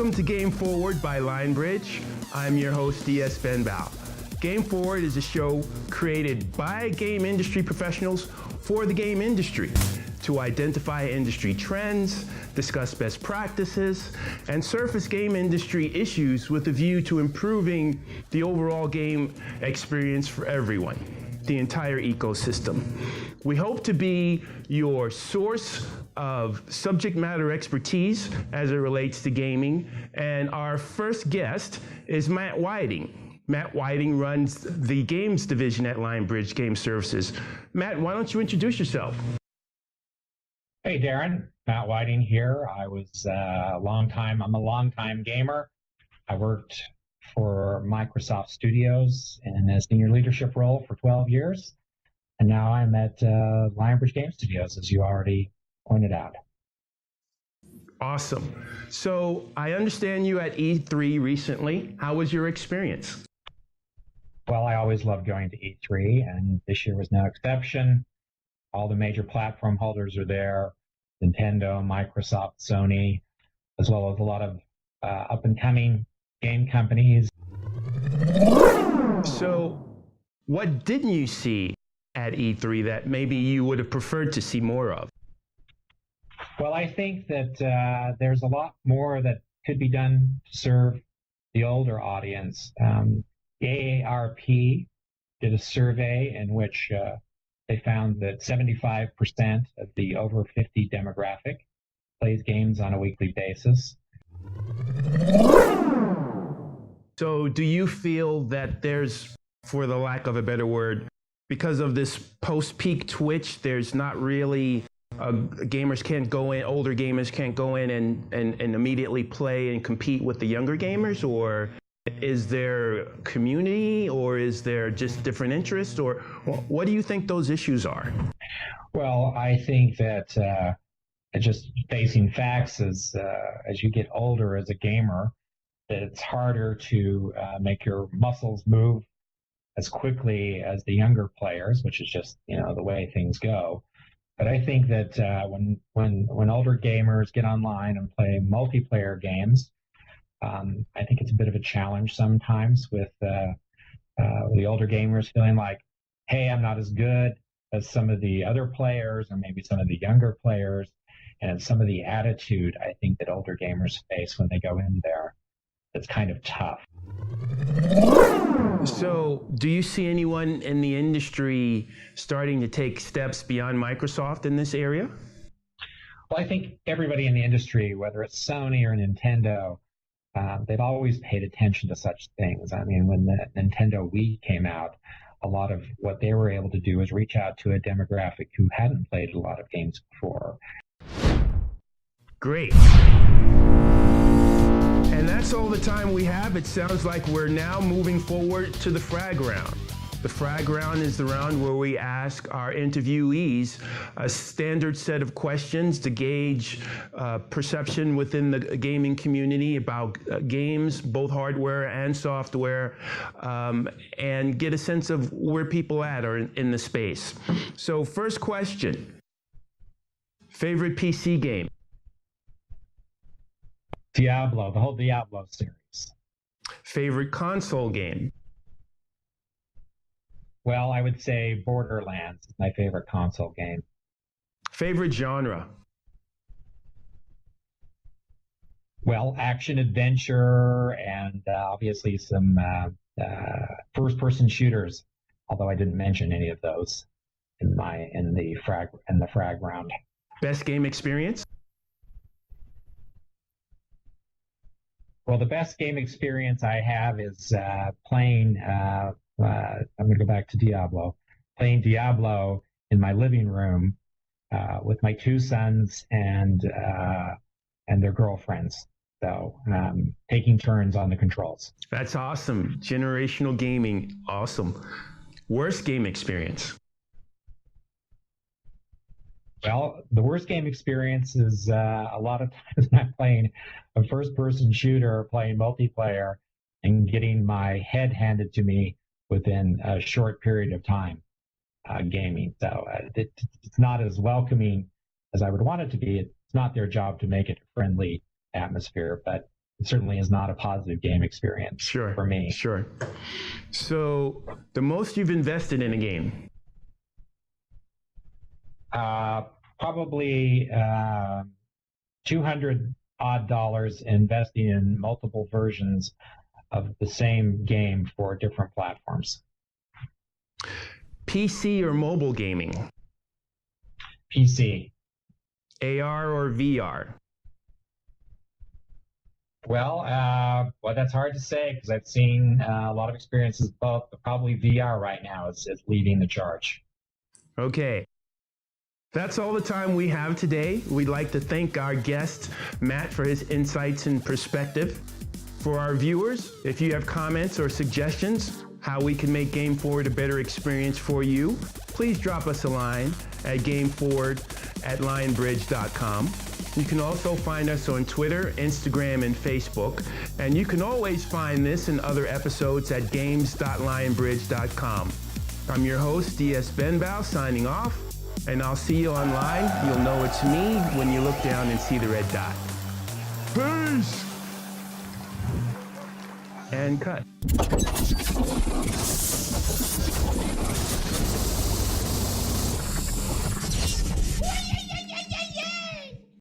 Welcome to Game Forward by Lionbridge. I'm your host, DS Benbow. Game Forward is a show created by game industry professionals for the game industry to identify industry trends, discuss best practices, and surface game industry issues with a view to improving the overall game experience for everyone, the entire ecosystem. We hope to be your source of subject matter expertise as it relates to gaming, and our first guest is Matt Whiting. Matt Whiting runs the games division at Lionbridge Game Services. Matt, why don't you introduce yourself? Hey, Darren. Matt Whiting here. I'm a longtime gamer. I worked for Microsoft Studios in a senior leadership role for 12 years. And now I'm at Lionbridge Game Studios, as you already pointed out. Awesome. So I understand you at E3 recently. How was your experience? Well, I always love going to E3, and this year was no exception. All the major platform holders are there: Nintendo, Microsoft, Sony, as well as a lot of up-and-coming game companies. So what didn't you see at E3 that maybe you would have preferred to see more of? Well, I think that there's a lot more that could be done to serve the older audience. AARP did a survey in which they found that 75% of the over 50 demographic plays games on a weekly basis. So do you feel that there's, for the lack of a better word, because of this post-peak Twitch, there's not really gamers can't go in, older gamers can't go in and immediately play and compete with the younger gamers? Or is there community, or is there just different interests, or what do you think those issues are? Well, I think that just facing facts as you get older as a gamer, that it's harder to make your muscles move as quickly as the younger players, which is just, the way things go. But I think that when older gamers get online and play multiplayer games, I think it's a bit of a challenge sometimes with the older gamers feeling like, hey, I'm not as good as some of the other players, or maybe some of the younger players, and some of the attitude I think that older gamers face when they go in there. It's kind of tough. So do you see anyone in the industry starting to take steps beyond Microsoft in this area? Well, I think everybody in the industry, whether it's Sony or Nintendo, they've always paid attention to such things. I mean, when the Nintendo Wii came out, a lot of what they were able to do is reach out to a demographic who hadn't played a lot of games before. Great. And that's all the time we have. It sounds like we're now moving forward to the Frag Round. The Frag Round is the round where we ask our interviewees a standard set of questions to gauge perception within the gaming community about games, both hardware and software, and get a sense of where people are in the space. So first question, favorite PC game? Diablo, the whole Diablo series. Favorite console game? Well, I would say Borderlands is my favorite console game. Favorite genre? Well, action adventure, and obviously some first-person shooters. Although I didn't mention any of those in the frag round. Best game experience? Well, the best game experience I have is playing. I'm going to go back to Diablo. Playing Diablo in my living room with my two sons and their girlfriends. So taking turns on the controls. That's awesome. Generational gaming. Awesome. Worst game experience? Well, the worst game experience is a lot of times I'm playing a first-person shooter, playing multiplayer, and getting my head handed to me within a short period of time gaming. So it's not as welcoming as I would want it to be. It's not their job to make it a friendly atmosphere, but it certainly is not a positive game experience for me. Sure. So the most you've invested in a game? Probably $200 odd investing in multiple versions of the same game for different platforms. PC or mobile gaming? PC. AR or VR? Well, that's hard to say because I've seen a lot of experiences both, but probably VR right now is leading the charge. Okay. That's all the time we have today. We'd like to thank our guest, Matt, for his insights and perspective. For our viewers, if you have comments or suggestions how we can make Game Forward a better experience for you, please drop us a line at gameforward@lionbridge.com. You can also find us on Twitter, Instagram, and Facebook. And you can always find this and other episodes at games.lionbridge.com. I'm your host, DS Benbow, signing off. And I'll see you online. You'll know it's me when you look down and see the red dot. Peace! And cut.